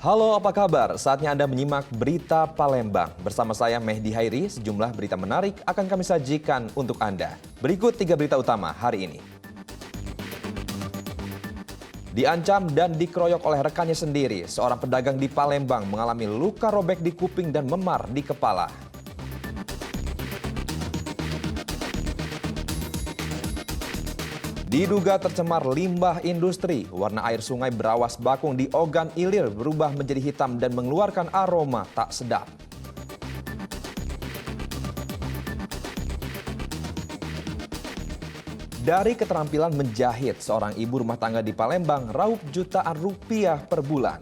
Halo, apa kabar? Saatnya Anda menyimak Berita Palembang. Bersama saya Mehdi Hairi, sejumlah berita menarik akan kami sajikan untuk Anda. Berikut 3 berita utama hari ini. Diancam dan dikeroyok oleh rekannya sendiri, seorang pedagang di Palembang mengalami luka robek di kuping dan memar di kepala. Diduga tercemar limbah industri, warna air sungai Berawas Bakung di Ogan Ilir berubah menjadi hitam dan mengeluarkan aroma tak sedap. Dari keterampilan menjahit, seorang ibu rumah tangga di Palembang raup jutaan rupiah per bulan.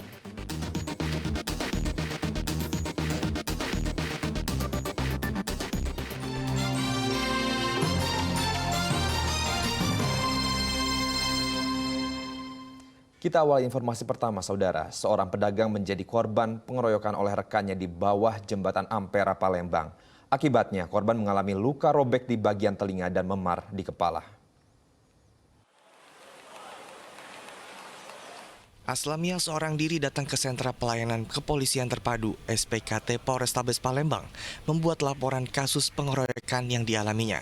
Kita awal informasi pertama, saudara. Seorang pedagang menjadi korban pengeroyokan oleh rekannya di bawah jembatan Ampera, Palembang. Akibatnya, korban mengalami luka robek di bagian telinga dan memar di kepala. Aslamia seorang diri datang ke sentra pelayanan kepolisian terpadu SPKT Polrestabes Palembang membuat laporan kasus pengeroyokan yang dialaminya.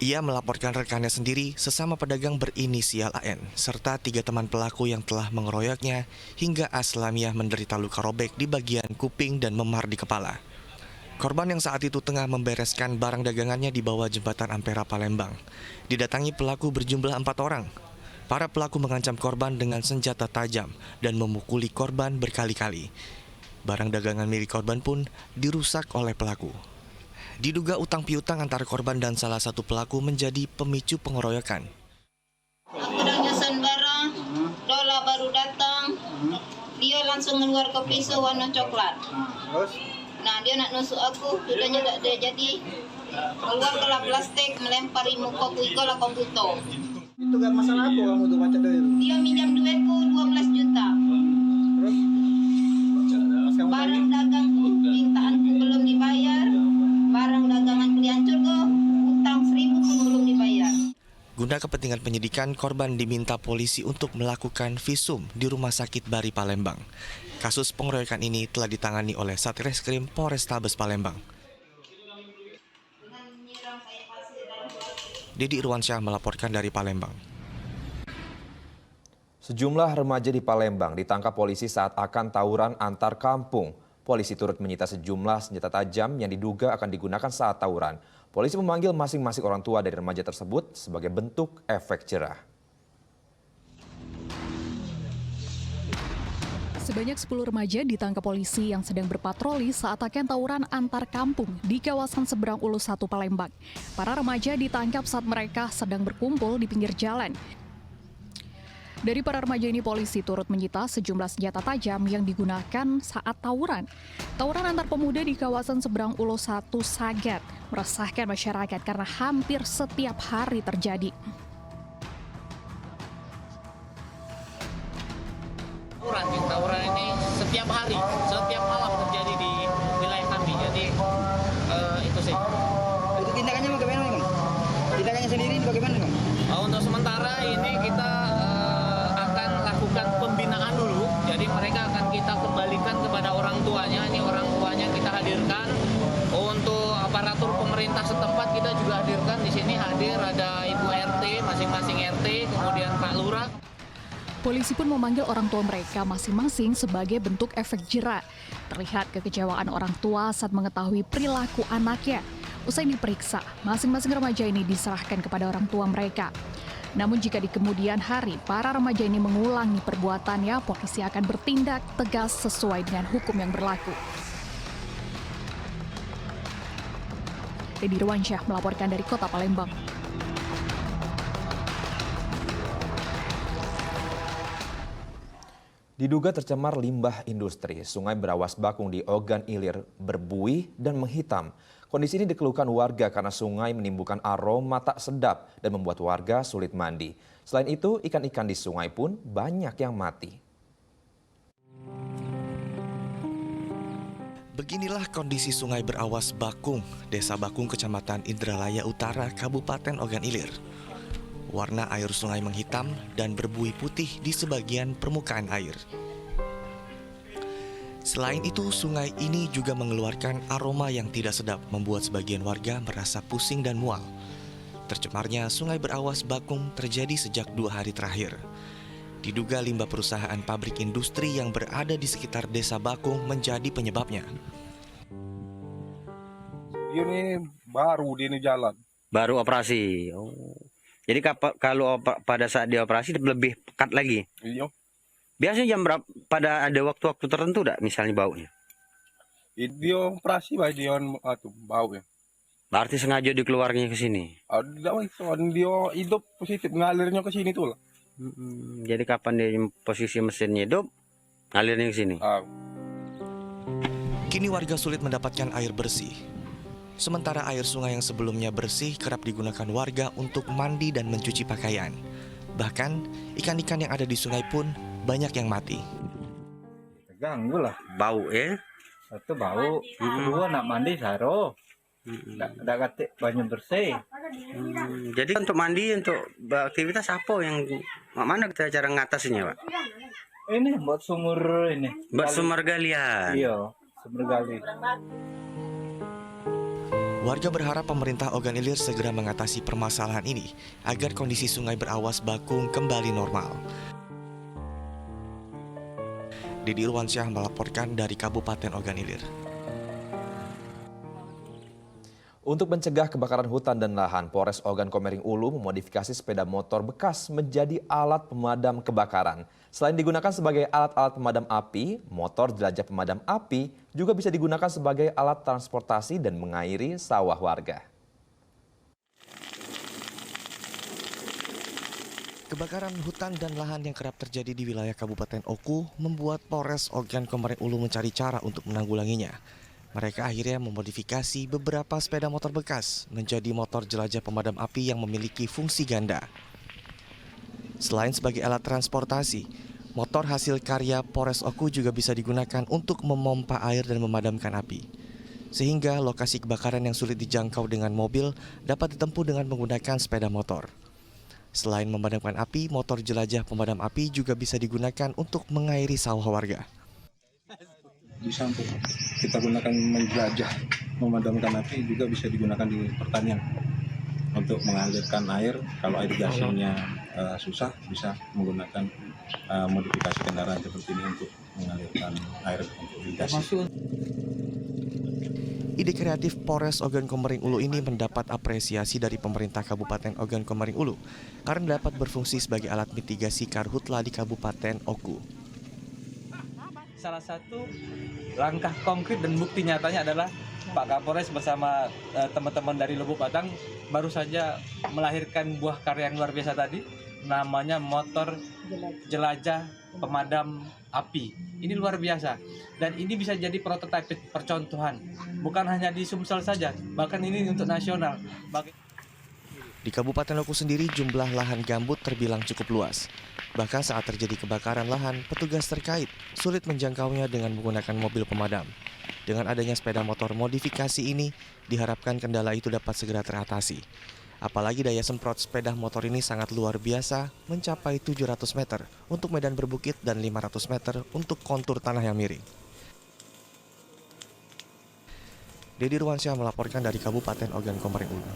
Ia melaporkan rekannya sendiri sesama pedagang berinisial AN serta 3 teman pelaku yang telah mengeroyoknya hingga Aslamia menderita luka robek di bagian kuping dan memar di kepala. Korban yang saat itu tengah membereskan barang dagangannya di bawah jembatan Ampera Palembang. Didatangi pelaku berjumlah 4 orang. Para pelaku mengancam korban dengan senjata tajam dan memukuli korban berkali-kali. Barang dagangan milik korban pun dirusak oleh pelaku. Diduga utang piutang antara korban dan salah satu pelaku menjadi pemicu pengeroyokan. Aku udah nyesan barang, Dola baru datang, dia langsung keluar ke pisau warna coklat. Nah dia nak nusuk aku, sudahnya tak ada jadi, keluar ke plastik, melempari mukaku ikolah komputer. Itu gak masalah apa kamu tuh baca dari? Dia minjam duitku 12 juta. Terus? Barang dagangku, mintaanku belum dibayar. Barang dagangan dihancur kok, utang 1.000 pun belum dibayar. Guna kepentingan penyidikan, korban diminta polisi untuk melakukan visum di Rumah Sakit Bari Palembang. Kasus pengeroyokan ini telah ditangani oleh Satreskrim Polrestabes Palembang. Dedi Irwansyah melaporkan dari Palembang. Sejumlah remaja di Palembang ditangkap polisi saat akan tawuran antar kampung. Polisi turut menyita sejumlah senjata tajam yang diduga akan digunakan saat tawuran. Polisi memanggil masing-masing orang tua dari remaja tersebut sebagai bentuk efek jerah. Sebanyak 10 remaja ditangkap polisi yang sedang berpatroli saat akan tawuran antar kampung di kawasan Seberang Ulus 1 Palembang. Para remaja ditangkap saat mereka sedang berkumpul di pinggir jalan. Dari para remaja ini, polisi turut menyita sejumlah senjata tajam yang digunakan saat tawuran. Tawuran antar pemuda di kawasan Seberang Ulus 1 Sagat meresahkan masyarakat karena hampir setiap hari terjadi. Tawuran ini setiap hari, setiap malam terjadi di wilayah kami. Jadi itu sih. Itu tindakannya bagaimana, Bang? Tindakannya sendiri bagaimana, Bang? Untuk sementara ini kita akan lakukan pembinaan dulu. Jadi mereka akan kita kembalikan kepada orang tuanya. Ini orang tuanya kita hadirkan. Untuk aparatur pemerintah setempat kita juga hadirkan. Di sini hadir ada Ibu RT, masing-masing RT, kemudian Pak Lurah. Polisi pun memanggil orang tua mereka masing-masing sebagai bentuk efek jerah. Terlihat kekecewaan orang tua saat mengetahui perilaku anaknya. Usai diperiksa, masing-masing remaja ini diserahkan kepada orang tua mereka. Namun jika di kemudian hari para remaja ini mengulangi perbuatannya, polisi akan bertindak tegas sesuai dengan hukum yang berlaku. Dedi Irwansyah melaporkan dari Kota Palembang. Diduga tercemar limbah industri, Sungai Berawas Bakung di Ogan Ilir berbuih dan menghitam. Kondisi ini dikeluhkan warga karena sungai menimbulkan aroma tak sedap dan membuat warga sulit mandi. Selain itu, ikan-ikan di sungai pun banyak yang mati. Beginilah kondisi Sungai Berawas Bakung, Desa Bakung, Kecamatan Indralaya Utara, Kabupaten Ogan Ilir. Warna air sungai menghitam dan berbuih putih di sebagian permukaan air. Selain itu, sungai ini juga mengeluarkan aroma yang tidak sedap, membuat sebagian warga merasa pusing dan mual. Tercemarnya sungai berawas bakung terjadi sejak 2 hari terakhir. Diduga limbah perusahaan pabrik industri yang berada di sekitar desa Bakung menjadi penyebabnya. Ini baru di ini jalan. Baru operasi. Oh. Jadi kalau pada saat dia operasi lebih pekat lagi. Iya. Biasanya jam berapa? Pada ada waktu-waktu tertentu enggak misalnya baunya? Dia operasi baik dia bau ya. Berarti sengaja dikeluarnya ke sini. Ada dia hidup positif ngalirnya ke sini tuh lah. Jadi kapan dia posisi mesinnya hidup, ngalirnya ke sini. Kini warga sulit mendapatkan air bersih. Sementara air sungai yang sebelumnya bersih kerap digunakan warga untuk mandi dan mencuci pakaian. Bahkan ikan-ikan yang ada di sungai pun banyak yang mati. Ganggu lah. Bau ya? Satu bau, kedua nak mandi saro. Nggak katik banyak bersih. Jadi untuk mandi, untuk beraktivitas apa yang mana kita cara ngatasinya, Pak? Ini buat sumur ini. Buat sumur galian. Iya, sumur gali. Warga berharap pemerintah Ogan Ilir segera mengatasi permasalahan ini agar kondisi sungai berawas bakung kembali normal. Didi Irwansyah melaporkan dari Kabupaten Ogan Ilir. Untuk mencegah kebakaran hutan dan lahan, Polres Ogan Komering Ulu memodifikasi sepeda motor bekas menjadi alat pemadam kebakaran. Selain digunakan sebagai alat-alat pemadam api, motor jelajah pemadam api juga bisa digunakan sebagai alat transportasi dan mengairi sawah warga. Kebakaran hutan dan lahan yang kerap terjadi di wilayah Kabupaten Oku membuat Polres Ogan Komering Ulu mencari cara untuk menanggulanginya. Mereka akhirnya memodifikasi beberapa sepeda motor bekas menjadi motor jelajah pemadam api yang memiliki fungsi ganda. Selain sebagai alat transportasi, motor hasil karya Polres Oku juga bisa digunakan untuk memompa air dan memadamkan api. Sehingga lokasi kebakaran yang sulit dijangkau dengan mobil dapat ditempuh dengan menggunakan sepeda motor. Selain memadamkan api, motor jelajah pemadam api juga bisa digunakan untuk mengairi sawah warga. Bisa untuk kita gunakan menjelajah memadamkan api, juga bisa digunakan di pertanian untuk mengalirkan air. Kalau irigasinya susah, bisa menggunakan modifikasi kendaraan seperti ini untuk mengalirkan air untuk irigasi. Ide kreatif Polres Ogan Komering Ulu ini mendapat apresiasi dari pemerintah Kabupaten Ogan Komering Ulu karena dapat berfungsi sebagai alat mitigasi karhutla di Kabupaten Oku. Salah satu langkah konkret dan bukti nyatanya adalah Pak Kapolres bersama teman-teman dari Lubuk Batang baru saja melahirkan buah karya yang luar biasa tadi, namanya motor jelajah pemadam api. Ini luar biasa dan ini bisa jadi prototipe percontohan, bukan hanya di Sumsel saja, bahkan ini untuk nasional. Di Kabupaten Oku sendiri jumlah lahan gambut terbilang cukup luas. Bahkan saat terjadi kebakaran lahan, petugas terkait sulit menjangkaunya dengan menggunakan mobil pemadam. Dengan adanya sepeda motor modifikasi ini, diharapkan kendala itu dapat segera teratasi. Apalagi daya semprot sepeda motor ini sangat luar biasa, mencapai 700 meter untuk medan berbukit dan 500 meter untuk kontur tanah yang miring. Didi Irwansyah melaporkan dari Kabupaten Ogan Komering Ulu.